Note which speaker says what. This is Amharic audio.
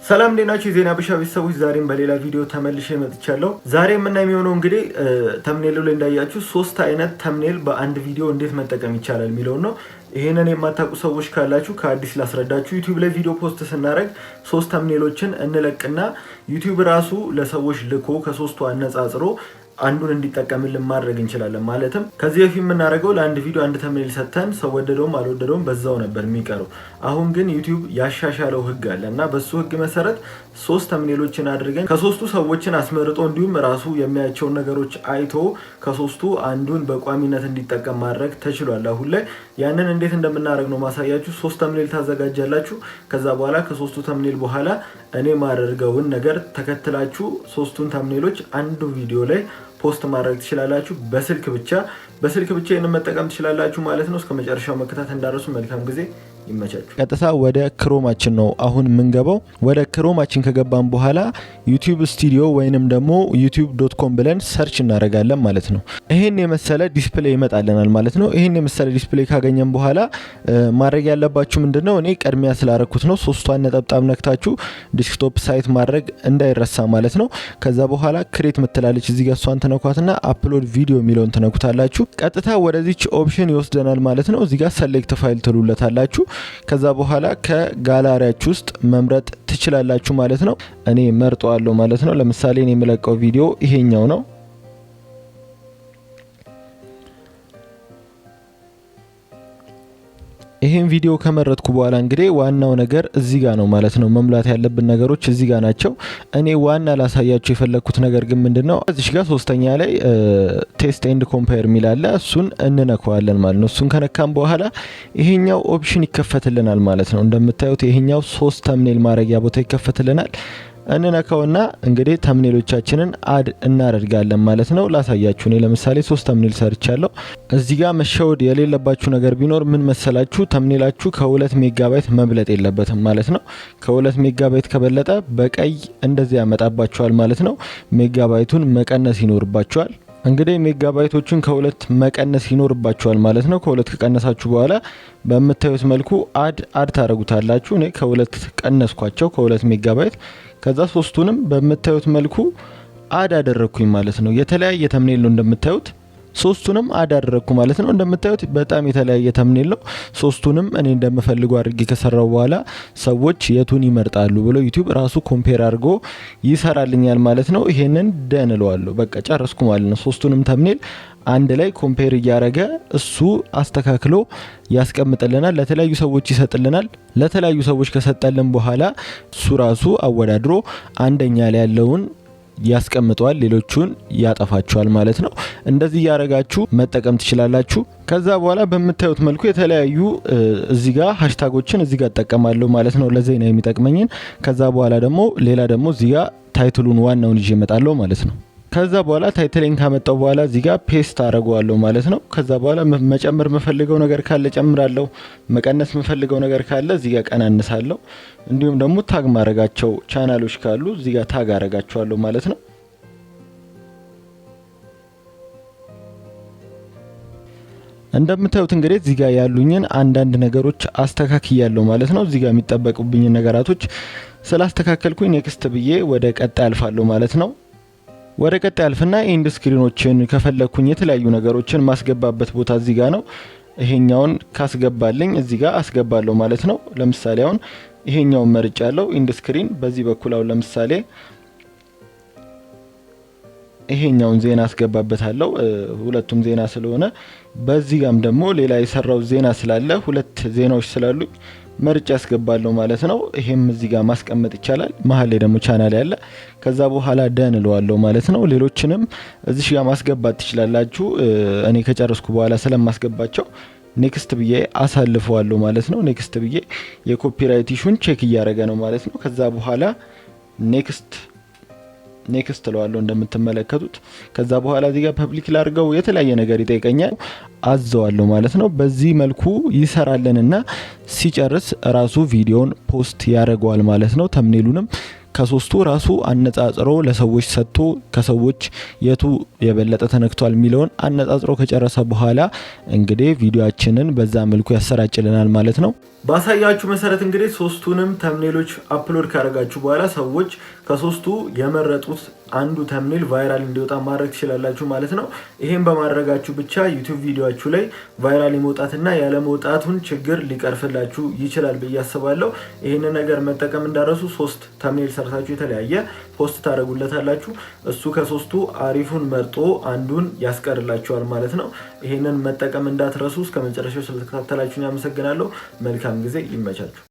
Speaker 1: ሰላም እንዴናችሁ የዜና ብሻ ቤተሰቦች፣ ዛሬም በሌላ ቪዲዮ ተመልሼ መጥቻለሁ። ዛሬ የምናየው የሚሆነው እንግዲህ ተምኔሉ ላይ እንዳያችሁ ሶስት አይነት ተምኔል በአንድ ቪዲዮ እንዴት መጠቀም ይቻላል የሚለው ነው። ይሄንን የማታውቁ ሰዎች ካላችሁ ከአዲስ ላስረዳችሁ። ዩቲዩብ ላይ ቪዲዮ ፖስት ስናደርግ ሶስት ተምኔሎችን እንለቅና ዩቲዩብ ራሱ ለሰዎች ልኮ ከሶስቱ አነጻጽሮ አንዱን እንዲጠቀምልን ማድረግ እንችላለን። ማለትም ከዚህ በፊት የምናደርገው ለአንድ ቪዲዮ አንድ ተምኔል ሰጥተን ሰው ወደደውም አልወደደውም በዛው ነበር የሚቀረው። አሁን ግን ዩቲዩብ ያሻሻለው ህግ አለ እና በሱ ህግ መሰረት ሶስት ተምኔሎችን አድርገን ከሶስቱ ሰዎችን አስመርጦ እንዲሁም ራሱ የሚያያቸውን ነገሮች አይቶ ከሶስቱ አንዱን በቋሚነት እንዲጠቀም ማድረግ ተችሏል። አሁን ላይ ያንን እንዴት እንደምናደርግ ነው ማሳያችሁ። ሶስት ተምኔል ታዘጋጃላችሁ። ከዛ በኋላ ከሶስቱ ተምኔል በኋላ እኔ ማደርገውን ነገር ተከትላችሁ ሶስቱን ተምኔሎች አንዱ ቪዲዮ ላይ ፖስት ማድረግ ትችላላችሁ። በስልክ ብቻ ይሄንን መጠቀም ትችላላችሁ ማለት ነው። እስከ መጨረሻው መከታተል እንዳረሱ። መልካም ጊዜ፣ ይመቻችሁ። ቀጥታ ወደ ክሮማችን ነው አሁን የምንገባው። ወደ ክሮማችን ከገባን በኋላ ዩቲዩብ ስቱዲዮ ወይንም ደግሞ youtube.com ብለን ሰርች እናደርጋለን ማለት ነው። ይሄን የመሰለ ዲስፕሌይ ይመጣልናል ማለት ነው። ይሄን የመሰለ ዲስፕሌይ ካገኘን በኋላ ማድረግ ያለባችሁ ምንድነው፣ እኔ ቀድሚያ ስላረኩት ነው። ሶስቷን ነጠብጣብ ነክታችሁ ዲስክቶፕ ሳይት ማድረግ እንዳይረሳ ማለት ነው። ከዛ በኋላ ክሬት ምትላለች እዚህ ጋር እሷን ተነኳትና አፕሎድ ቪዲዮ የሚለውን ተነኩታላችሁ። ቀጥታ ወደዚች ኦፕሽን ይወስደናል ማለት ነው። እዚህ ጋር ሰሌክት ፋይል ትሉለታላችሁ። ከዛ በኋላ ከጋላሪያችሁ ውስጥ መምረጥ ትችላላችሁ ማለት ነው። እኔ መርጠዋለሁ ማለት ነው። ለምሳሌ እኔ የምለቀው ቪዲዮ ይሄኛው ነው። ይሄን ቪዲዮ ከመረጥኩ በኋላ እንግዲህ ዋናው ነገር እዚህ ጋር ነው ማለት ነው። መሙላት ያለብን ነገሮች እዚህ ጋር ናቸው። እኔ ዋና ላሳያችሁ የፈለኩት ነገር ግን ምንድነው፣ እዚህ ጋር ሶስተኛ ላይ ቴስት ኤንድ ኮምፔር ሚላለ እሱን እንነካዋለን ማለት ነው። እሱን ከነካም በኋላ ይሄኛው ኦፕሽን ይከፈትልናል ማለት ነው። እንደምታዩት ይሄኛው ሶስት ተምኔል ማድረጊያ ቦታ ይከፈትልናል። እንነካውና እንግዲህ ተምኔሎቻችንን አድ እናደርጋለን ማለት ነው። ላሳያችሁ። እኔ ለምሳሌ 3 ተምኔል ሰርቻለሁ። እዚህ ጋር መሸወድ የሌለባችሁ ነገር ቢኖር ምን መሰላችሁ፣ ተምኔላችሁ ከ2 ሜጋባይት መብለጥ የለበትም ማለት ነው። ከ2 ሜጋባይት ከበለጠ በቀይ እንደዚህ ያመጣባችኋል ማለት ነው። ሜጋባይቱን መቀነስ ይኖርባችኋል። እንግዲህ ሜጋባይቶቹን ከ2 መቀነስ ይኖርባችኋል ማለት ነው። ከ2 ከቀነሳችሁ በኋላ በምታዩት መልኩ አድ ታረጉታላችሁ። እኔ ከ2 ቀነስኳቸው ከ2 ሜጋባይት። ከዛ ሶስቱንም በምታዩት መልኩ አድ አደረኩኝ ማለት ነው። የተለያየ ተምኔል ነው እንደምታዩት። ሶስቱንም አድ አደረኩ ማለት ነው። እንደምታዩት በጣም የተለያየ ተምኔል ነው። ሶስቱንም እኔ እንደምፈልገው አድርጌ ከሰራው በኋላ ሰዎች የቱን ይመርጣሉ ብሎ ዩቲዩብ ራሱ ኮምፔር አድርጎ ይሰራልኛል ማለት ነው። ይሄንን ደን እለዋለሁ። በቃ ጨረስኩ ማለት ነው። ሶስቱንም ተምኔል አንድ ላይ ኮምፔር እያደረገ እሱ አስተካክሎ ያስቀምጥልናል፣ ለተለያዩ ሰዎች ይሰጥልናል። ለተለያዩ ሰዎች ከሰጠልን በኋላ እሱ ራሱ አወዳድሮ አንደኛ ላይ ያለውን ያስቀምጧል፣ ሌሎቹን ያጠፋቸዋል ማለት ነው። እንደዚህ ያረጋችሁ መጠቀም ትችላላችሁ። ከዛ በኋላ በምታዩት መልኩ የተለያዩ እዚህ ጋር ሃሽታጎችን እዚህ ጋር ተጠቀማለሁ ማለት ነው፣ ለዜና የሚጠቅመኝን። ከዛ በኋላ ደግሞ ሌላ ደግሞ እዚህ ጋር ታይትሉን ዋናውን ይዤ እመጣለሁ ማለት ነው። ከዛ በኋላ ታይትሌን ካመጣው በኋላ እዚህ ጋር ፔስት አደርገዋለሁ ማለት ነው። ከዛ በኋላ መጨመር መፈልገው ነገር ካለ ጨምራለሁ፣ መቀነስ መፈልገው ነገር ካለ እዚህ ጋር ቀናንሳለሁ። እንዲሁም ደግሞ ታግ ማረጋቸው ቻናሎች ካሉ እዚህ ጋር ታግ አረጋቸዋለሁ ማለት ነው። እንደምታዩት እንግዲህ እዚህ ጋር ያሉኝን አንዳንድ ነገሮች አስተካክያለሁ ማለት ነው። እዚህ ጋር የሚጠበቁብኝ ነገራቶች ስላስተካከልኩኝ ኔክስት ብዬ ወደ ቀጣይ አልፋለሁ ማለት ነው። ወደ ቀጣይ አልፍና ኢንድ ስክሪኖችን ከፈለኩኝ የተለያዩ ነገሮችን ማስገባበት ቦታ እዚህ ጋር ነው። ይሄኛውን ካስገባልኝ እዚህ ጋር አስገባለሁ ማለት ነው። ለምሳሌ አሁን ይሄኛውን መርጫለሁ ኢንድ ስክሪን። በዚህ በኩል አሁን ለምሳሌ ይሄኛውን ዜና አስገባበታለሁ፣ ሁለቱም ዜና ስለሆነ። በዚህ ጋርም ደግሞ ሌላ የሰራው ዜና ስላለ ሁለት ዜናዎች ስላሉ መርጫ ያስገባለሁ ማለት ነው። ይሄም እዚህ ጋር ማስቀመጥ ይቻላል። መሀል ላይ ደግሞ ቻናል ያለ። ከዛ በኋላ ደን እለዋለሁ ማለት ነው። ሌሎችንም እዚህ ጋር ማስገባት ትችላላችሁ። እኔ ከጨረስኩ በኋላ ስለማስገባቸው ኔክስት ብዬ አሳልፈዋለሁ ማለት ነው። ኔክስት ብዬ የኮፒራይት ኢሹን ቼክ እያደረገ ነው ማለት ነው። ከዛ በኋላ ኔክስት እለዋለሁ እንደምትመለከቱት። ከዛ በኋላ እዚህ ጋር ፐብሊክ ላድርገው የተለያየ ነገር ይጠይቀኛል፣ አዘዋለሁ ማለት ነው። በዚህ መልኩ ይሰራልንና ሲጨርስ ራሱ ቪዲዮን ፖስት ያደርገዋል ማለት ነው። ተምኔሉንም ከሶስቱ ራሱ አነጻጽሮ ለሰዎች ሰጥቶ ከሰዎች የቱ የበለጠ ተነክቷል የሚለውን አነጻጽሮ ከጨረሰ በኋላ እንግዲህ ቪዲዮአችንን በዛ መልኩ ያሰራጭልናል ማለት ነው። ባሳያችሁ መሰረት እንግዲህ ሶስቱንም ተምኔሎች አፕሎድ ካደረጋችሁ በኋላ ሰዎች ከሶስቱ የመረጡት አንዱ ተምኔል ቫይራል እንዲወጣ ማድረግ ትችላላችሁ ማለት ነው። ይሄን በማድረጋችሁ ብቻ ዩቲዩብ ቪዲዮአችሁ ላይ ቫይራል የመውጣትና ያለ መውጣቱን ችግር ሊቀርፍላችሁ ይችላል ብዬ አስባለሁ። ይሄን ነገር መጠቀም እንዳረሱ 3 ተምኔል ሰርታችሁ የተለያየ ፖስት ታደርጉለታላችሁ። እሱ ከሶስቱ አሪፉን መርጦ አንዱን ያስቀርላችኋል ማለት ነው። ይሄንን መጠቀም እንዳትረሱ። እስከመጨረሻው ስለተከታተላችሁኝ አመሰግናለሁ። መልካም ጊዜ፣ ይመቻችሁ።